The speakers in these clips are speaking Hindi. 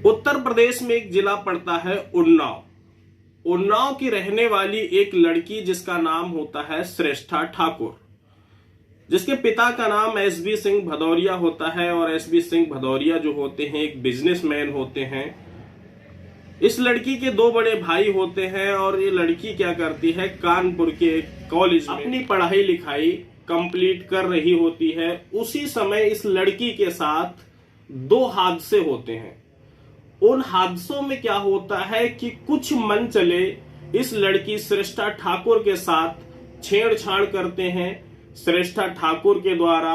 उत्तर प्रदेश में एक जिला पड़ता है उन्नाव। उन्नाव की रहने वाली एक लड़की जिसका नाम होता है श्रेष्ठा ठाकुर, जिसके पिता का नाम एसबी सिंह भदौरिया होता है और एसबी सिंह भदौरिया जो होते हैं एक बिजनेसमैन होते हैं। इस लड़की के दो बड़े भाई होते हैं और ये लड़की क्या करती है, कानपुर के कॉलेज में अपनी पढ़ाई लिखाई कंप्लीट कर रही होती है। उसी समय इस लड़की के साथ दो हादसे होते हैं। उन हादसों में क्या होता है कि कुछ मन चले इस लड़की श्रेष्ठा ठाकुर के साथ छेड़छाड़ करते हैं। श्रेष्ठा ठाकुर के द्वारा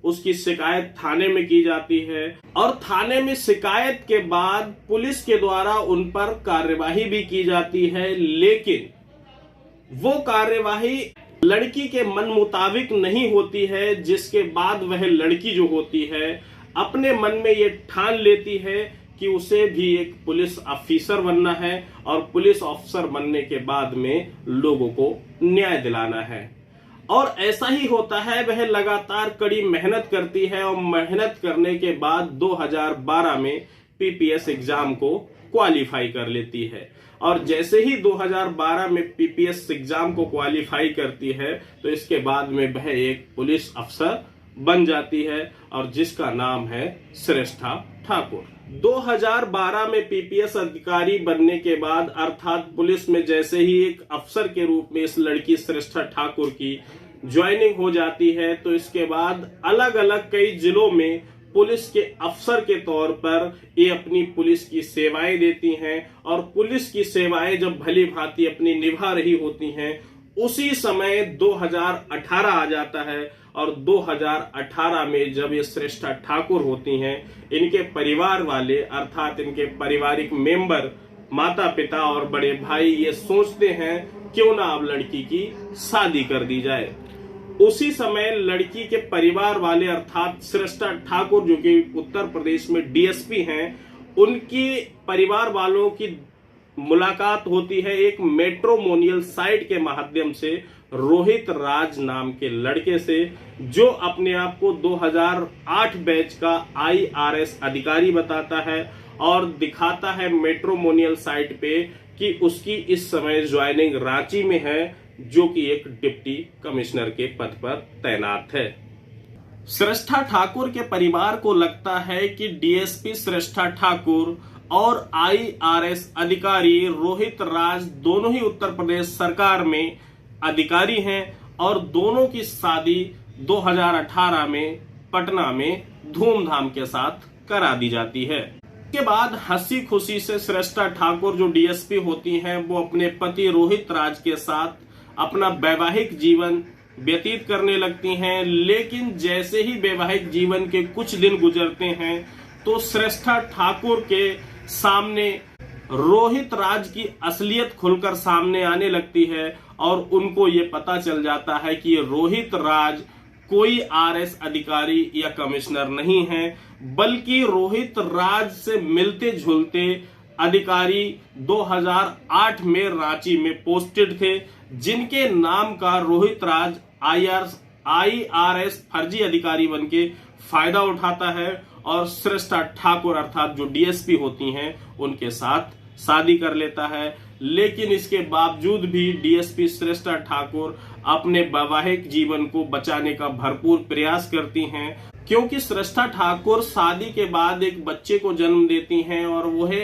उसकी शिकायत थाने में की जाती है और थाने में शिकायत के बाद पुलिस के द्वारा उन पर कार्यवाही भी की जाती है, लेकिन वो कार्यवाही लड़की के मन मुताबिक नहीं होती है, जिसके बाद वह लड़की जो होती है अपने मन में ये ठान लेती है कि उसे भी एक पुलिस ऑफिसर बनना है और पुलिस ऑफिसर बनने के बाद में लोगों को न्याय दिलाना है। और ऐसा ही होता है, वह लगातार कड़ी मेहनत करती है और मेहनत करने के बाद 2012 में पीपीएस एग्जाम को क्वालिफाई कर लेती है। और जैसे ही 2012 में पीपीएस एग्जाम को क्वालिफाई करती है तो इसके बाद में वह एक पुलिस अफसर बन जाती है और जिसका नाम है श्रेष्ठा ठाकुर। 2012 में पीपीएस अधिकारी बनने के बाद अर्थात पुलिस में जैसे ही एक अफसर के रूप में इस लड़की श्रेष्ठा ठाकुर की ज्वाइनिंग हो जाती है तो इसके बाद अलग अलग कई जिलों में पुलिस के अफसर के तौर पर ये अपनी पुलिस की सेवाएं देती हैं। और पुलिस की सेवाएं जब भली भांति अपनी निभा रही होती हैं, उसी समय 2018 आ जाता है और 2018 में जब ये श्रेष्ठा ठाकुर होती हैं, इनके परिवार वाले अर्थात इनके पारिवारिक मेंबर माता पिता और बड़े भाई ये सोचते हैं क्यों ना अब लड़की की शादी कर दी जाए। उसी समय लड़की के परिवार वाले अर्थात श्रेष्ठा ठाकुर जो कि उत्तर प्रदेश में डीएसपी हैं, उनकी परिवार वालों की मुलाकात होती है एक मैट्रिमोनियल साइट के माध्यम से रोहित राज नाम के लड़के से, जो अपने आप को 2008 बैच का आईआरएस अधिकारी बताता है और दिखाता है मैट्रिमोनियल साइट पे कि उसकी इस समय ज्वाइनिंग रांची में है, जो कि एक डिप्टी कमिश्नर के पद पर तैनात है। श्रेष्ठा ठाकुर के परिवार को लगता है कि डीएसपी श्रेष्ठा ठाकुर और आईआरएस अधिकारी रोहित राज दोनों ही उत्तर प्रदेश सरकार में अधिकारी हैं और दोनों की शादी 2018 में पटना में धूमधाम के साथ करा दी जाती है। इसके बाद हंसी खुशी से श्रेष्ठा ठाकुर जो डीएसपी होती हैं, वो अपने पति रोहित राज के साथ अपना वैवाहिक जीवन व्यतीत करने लगती हैं। लेकिन जैसे ही वैवाहिक जीवन के कुछ दिन गुजरते हैं तो श्रेष्ठा ठाकुर के सामने रोहित राज की असलियत खुलकर सामने आने लगती है और उनको ये पता चल जाता है कि ये रोहित राज कोई आरएस अधिकारी या कमिश्नर नहीं है, बल्कि रोहित राज से मिलते जुलते अधिकारी 2008 में रांची में पोस्टेड थे, जिनके नाम का रोहित राज आईआरएस फर्जी अधिकारी बनके फायदा उठाता है और श्रेष्ठा ठाकुर अर्थात जो डीएसपी होती हैं उनके साथ शादी कर लेता है। लेकिन इसके बावजूद भी डीएसपी श्रेष्ठा ठाकुर अपने वैवाहिक जीवन को बचाने का भरपूर प्रयास करती हैं, क्योंकि श्रेष्ठा ठाकुर शादी के बाद एक बच्चे को जन्म देती हैं और वह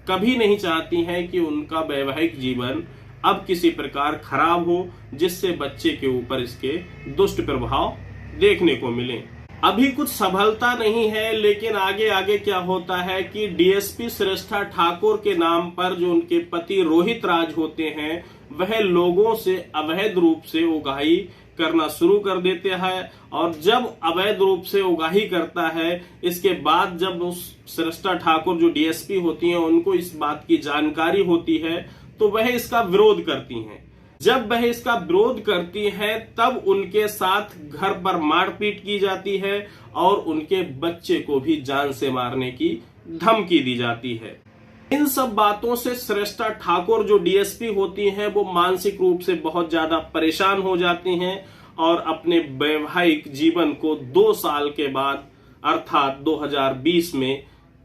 कभी नहीं चाहती हैं कि उनका वैवाहिक जीवन अब किसी प्रकार खराब हो जिससे बच्चे के ऊपर इसके दुष्ट प्रभाव देखने को मिले। अभी कुछ सफलता नहीं है, लेकिन आगे आगे क्या होता है कि डीएसपी श्रेष्ठा ठाकुर के नाम पर जो उनके पति रोहित राज होते हैं, वह लोगों से अवैध रूप से उगाही करना शुरू कर देते हैं। और जब अवैध रूप से उगाही करता है, इसके बाद जब उस श्रेष्ठा ठाकुर जो डीएसपी होती हैं उनको इस बात की जानकारी होती है तो वह इसका विरोध करती हैं। जब वह इसका विरोध करती हैं तब उनके साथ घर पर मारपीट की जाती है और उनके बच्चे को भी जान से मारने की धमकी दी जाती है। इन सब बातों से श्रेष्ठा ठाकुर जो डीएसपी होती हैं वो मानसिक रूप से बहुत ज्यादा परेशान हो जाती हैं और अपने वैवाहिक जीवन को 2 साल के बाद अर्थात 2020 में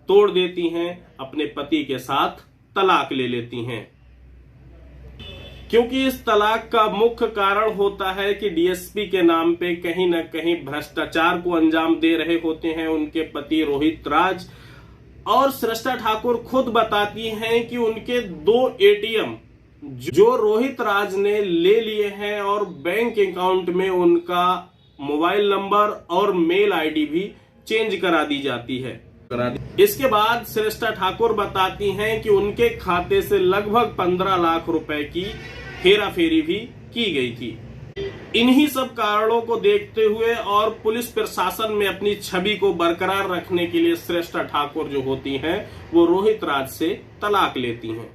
तोड़ देती हैं, अपने पति के साथ तलाक ले लेती हैं। क्योंकि इस तलाक का मुख्य कारण होता है कि डीएसपी के नाम पे कहीं न कहीं भ्रष्टाचार को अंजाम दे रहे होते हैं उनके पति रोहित राज। और श्रेष्ठा ठाकुर खुद बताती हैं कि उनके 2 एटीएम जो रोहित राज ने ले लिए हैं और बैंक अकाउंट में उनका मोबाइल नंबर और मेल आईडी भी चेंज करा दी जाती है। इसके बाद श्रेष्ठा ठाकुर बताती हैं कि उनके खाते से लगभग 15 लाख रुपए की हेराफेरी भी की गई थी। इन्हीं सब कारणों को देखते हुए और पुलिस प्रशासन में अपनी छवि को बरकरार रखने के लिए श्रेष्ठा ठाकुर जो होती हैं वो रोहित राज से तलाक लेती हैं।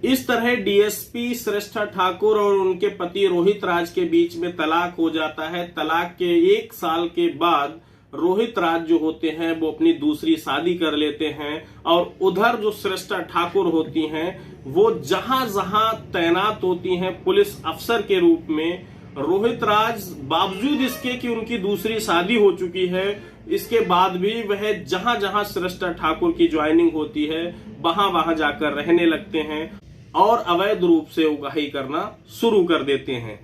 इस तरह डीएसपी श्रेष्ठा ठाकुर और उनके पति रोहित राज के बीच में तलाक हो जाता है। तलाक के 1 साल के बाद रोहित राज जो होते हैं वो अपनी दूसरी शादी कर लेते हैं और उधर जो श्रेष्ठा ठाकुर होती हैं वो जहां जहां तैनात होती हैं पुलिस अफसर के रूप में, रोहित राज बावजूद इसके कि उनकी दूसरी शादी हो चुकी है इसके बाद भी वह जहां जहां श्रेष्ठा ठाकुर की ज्वाइनिंग होती है वहां वहां जाकर रहने लगते हैं और अवैध रूप से उगाही करना शुरू कर देते हैं।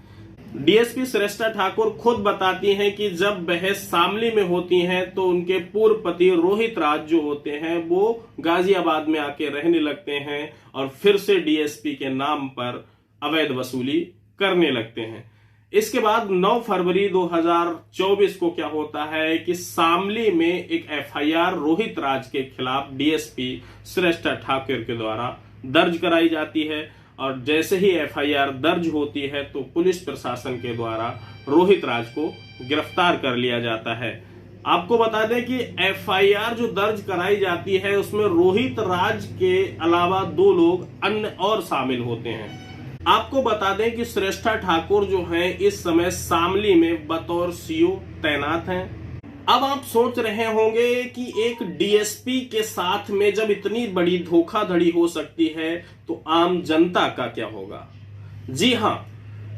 डीएसपी श्रेष्ठा ठाकुर खुद बताती हैं कि जब वह शामली में होती हैं तो उनके पूर्व पति रोहित राज जो होते हैं वो गाजियाबाद में आके रहने लगते हैं और फिर से डीएसपी के नाम पर अवैध वसूली करने लगते हैं। इसके बाद 9 फरवरी 2024 को क्या होता है कि शामली में एक एफआईआर रोहित राज के खिलाफ डीएसपी श्रेष्ठा ठाकुर के द्वारा दर्ज कराई जाती है और जैसे ही एफआईआर दर्ज होती है तो पुलिस प्रशासन के द्वारा रोहित राज को गिरफ्तार कर लिया जाता है। आपको बता दें कि एफआईआर जो दर्ज कराई जाती है उसमें रोहित राज के अलावा 2 लोग अन्य और शामिल होते हैं। आपको बता दें कि श्रेष्ठा ठाकुर जो हैं इस समय शामली में बतौर सीओ तैनात हैं। अब आप सोच रहे होंगे कि एक डीएसपी के साथ में जब इतनी बड़ी धोखाधड़ी हो सकती है तो आम जनता का क्या होगा। जी हां,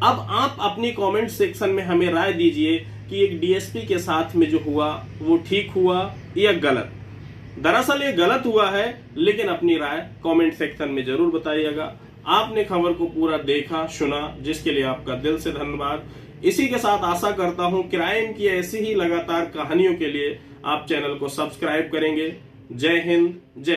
अब आप अपनी कमेंट सेक्शन में हमें राय दीजिए कि एक डीएसपी के साथ में जो हुआ वो ठीक हुआ या गलत। दरअसल ये गलत हुआ है, लेकिन अपनी राय कमेंट सेक्शन में जरूर बताइएगा। आपने खबर को पूरा देखा सुना, जिसके लिए आपका दिल से धन्यवाद। इसी के साथ आशा करता हूं क्राइम की ऐसी ही लगातार कहानियों के लिए आप चैनल को सब्सक्राइब करेंगे। जय हिंद, जय